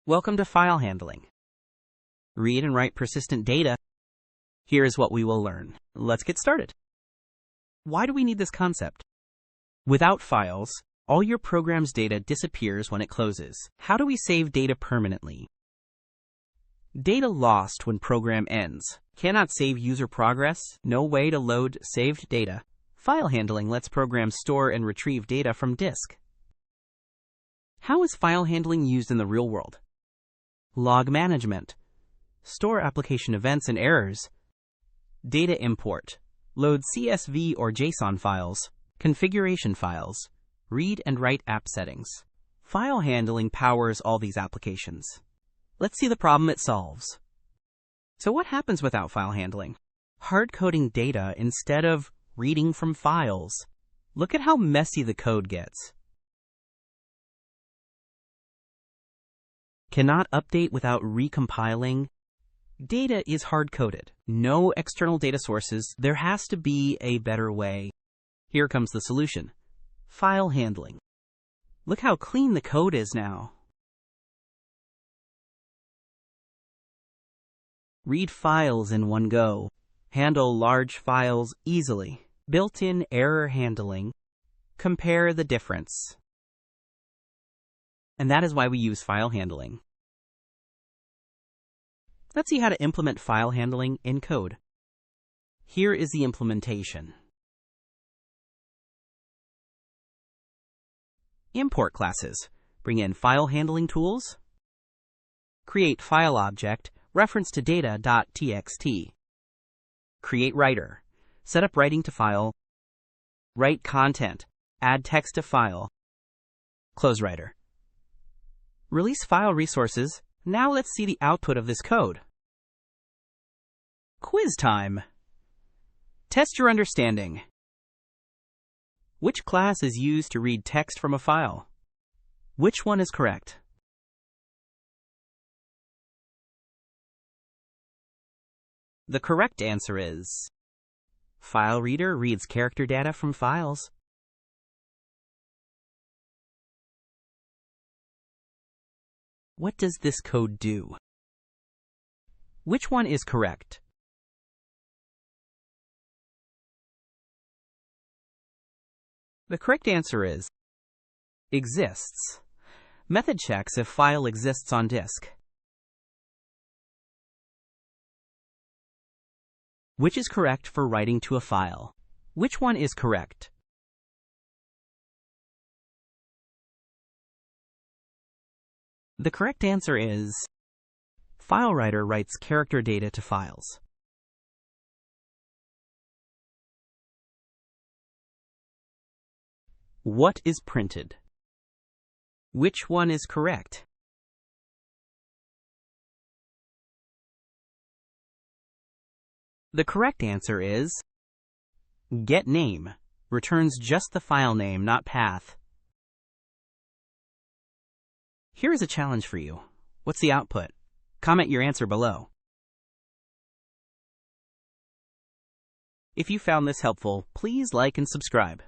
Welcome to file handling. Read and write persistent data. Here is what we will learn. Let's get started. Why do we need this concept? Without files, all your program's data disappears when it closes. How do we save data permanently? Data lost when program ends. Cannot save user progress. No way to load saved data. File handling lets programs store and retrieve data from disk. How is file handling used in the real world? Log management. Store application events and errors. Data import. Load CSV or JSON files. Configuration files. Read and write app settings. File handling powers all these applications. Let's see the problem it solves. So what happens without file handling? Hard-coding data instead of reading from files. Look at how messy the code gets. Cannot update without recompiling. Data is hard-coded. No external data sources. There has to be a better way. Here comes the solution. File handling. Look how clean the code is now. Read files in one go. Handle large files easily. Built-in error handling. Compare the difference. And that is why we use file handling. Let's see how to implement file handling in code. Here is the implementation. Import classes. Bring in file handling tools. Create file object, reference to data.txt. Create writer. Set up writing to file. Write content. Add text to file. Close writer. Release file resources. Now let's see the output of this code. Quiz time. Test your understanding. Which class is used to read text from a file? Which one is correct? The correct answer is file reader reads character data from files. What does this code do? Which one is correct? The correct answer is exists. Method checks if file exists on disk. Which is correct for writing to a file? Which one is correct? The correct answer is FileWriter writes character data to files. What is printed? Which one is correct? The correct answer is getName returns just the file name, not path. Here is a challenge for you. What's the output? Comment your answer below. If you found this helpful, please like and subscribe.